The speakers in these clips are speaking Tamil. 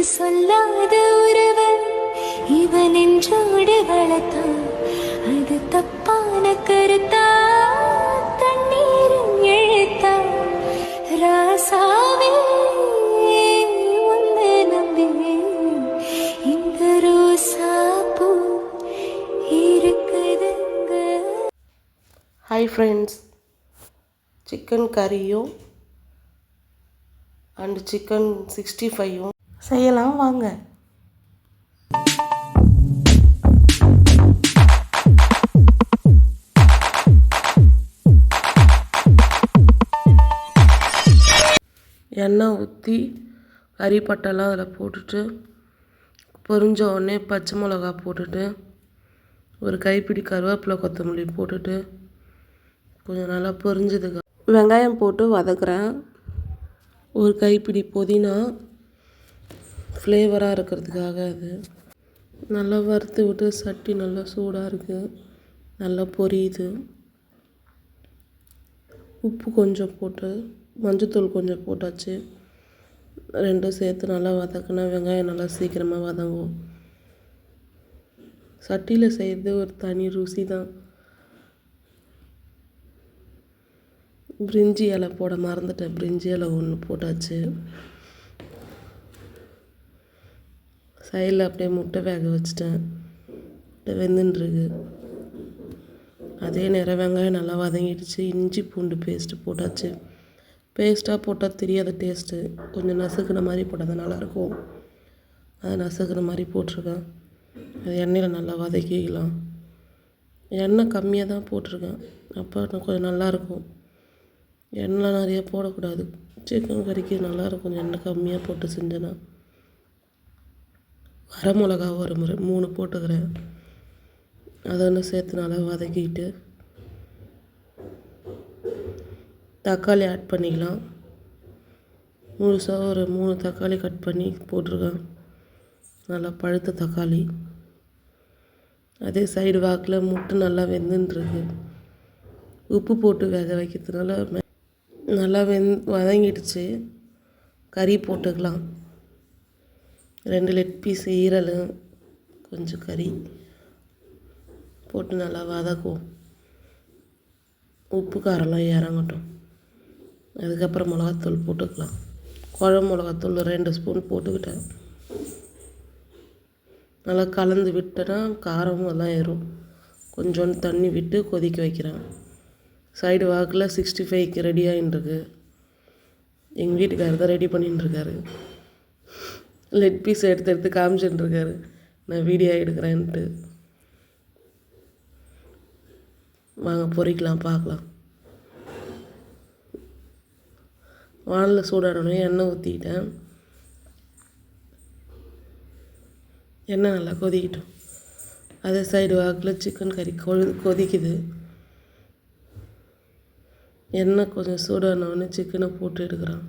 அது சொல்லாத உறவு இவன் என்றோடு வளர்த்தான். அது தப்பான கருத்தா தண்ணீரும் எழுத்தா ராசாவே உன்னை நம்பி இந்த ரோசா பூ இருக்குதுங்க. ஹாய் ஃப்ரெண்ட்ஸ், சிக்கன் கறியும் அண்டு சிக்கன் 65யும் செய்யலாம் வாங்க. எண்ணெய் ஊற்றி கறிப்பட்டெல்லாம் அதில் போட்டுட்டு பொரிஞ்ச உடனே பச்சை மிளகா போட்டுட்டு ஒரு கைப்பிடி கருவேப்பிலை கொத்தமல்லி போட்டுட்டு கொஞ்சம் நல்லா பொரிஞ்சதுக்கு வெங்காயம் போட்டு வதக்குறேன். ஒரு கைப்பிடி புதினா ஃப்ளேவராக இருக்கிறதுக்காக அது நல்லா வறுத்து விட்டு சட்டி நல்லா சூடாக இருக்குது, நல்லா பொரியுது. உப்பு கொஞ்சம் போட்டு மஞ்சத்தூள் கொஞ்சம் போட்டாச்சு. ரெண்டும் சேர்த்து நல்லா வதக்குனா வெங்காயம் நல்லா சீக்கிரமாக வதங்கும். சட்டியில் செய்கிறது ஒரு தனி ருசி தான். பிரிஞ்சி இலை போட மறந்துட்டேன், பிரிஞ்சி இலை ஒன்று போட்டாச்சு. சைடில் அப்படியே முட்டை வேக வச்சுட்டேன், முட்டை வெந்துட்டுருக்கு. அதே நேரம் வெங்காயம் நல்லா வதங்கிடுச்சு. இஞ்சி பூண்டு பேஸ்ட்டு போட்டாச்சு. பேஸ்ட்டாக போட்டால் தெரியாத டேஸ்ட்டு, கொஞ்சம் நசுக்கின மாதிரி போட்டால் தான் நல்லாயிருக்கும். அதை நசுக்கின மாதிரி போட்டிருக்கேன். அது எண்ணெயில் நல்லா வதக்கிக்கலாம். எண்ணெய் கம்மியாக தான் போட்டிருக்கேன், அப்போ கொஞ்சம் நல்லாயிருக்கும். எண்ணெய் நிறைய போடக்கூடாது, சிக்கன் கறிக்கு நல்லாயிருக்கும் எண்ணெய் கம்மியாக போட்டு செஞ்சேன்னா. வர மிளகா ஒரு 3 போட்டுக்கிறேன். அதை ஒன்று சேர்த்து நல்லா வதக்கிட்டு தக்காளி ஆட் பண்ணிக்கலாம். முழுசாக ஒரு 3 தக்காளி கட் பண்ணி போட்டிருக்கேன், நல்லா பழுத்த தக்காளி. அதே சைடு வாக்கில் முட்டை நல்லா வெந்துட்டுருக்கு. உப்பு போட்டு வேக வைக்கிறதுனால நல்லா வதங்கிடுச்சு. கறி போட்டுக்கலாம். 2 லெக் பீஸ் ஈரல், கொஞ்சம் கறி போட்டு நல்லா வதக்குவோம். உப்பு காரம்லாம் இறங்கட்டும். அதுக்கப்புறம் மிளகாத்தூள் போட்டுக்கலாம். குழம்பு மிளகாத்தூள் 2 ஸ்பூன் போட்டுக்கிட்டேன். நல்லா கலந்து விட்டேன்னா காரமும் எல்லாம் ஏறும். கொஞ்சோண்டு தண்ணி விட்டு கொதிக்க வைக்கிறேன். சைடு வாக்கில் 65க்கு ரெடி ஆகிட்டுருக்கு. எங்கள் வீட்டுக்காரர் தான் ரெடி பண்ணிட்டுருக்காரு. லெக் பீஸ் எடுத்து காமிச்சுட்டுருக்காரு, நான் வீடியோ எடுக்கிறேன்ட்டு. வாங்க பொரிக்கலாம், பார்க்கலாம். வானலில் சூடானோடனே எண்ணெய் ஊற்றிக்கிட்டேன். எண்ணெய் நல்லா கொதிக்கிட்டோம். அதே சைடு வாக்கில் சிக்கன் கறி கொதிக்குது. எண்ணெய் கொஞ்சம் சூடானோடனே சிக்கனை போட்டு எடுக்கிறேன்.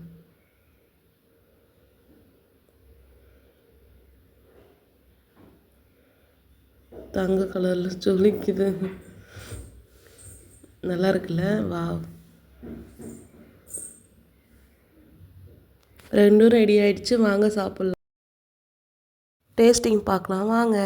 தங்க கலரில் ஜொலிக்குது, நல்லா இருக்குல்ல? வா, ரெண்டும் ரெடி ஆகிடுச்சு. வாங்க சாப்பிட்லாம், டேஸ்டிங் பார்க்கலாம் வாங்க.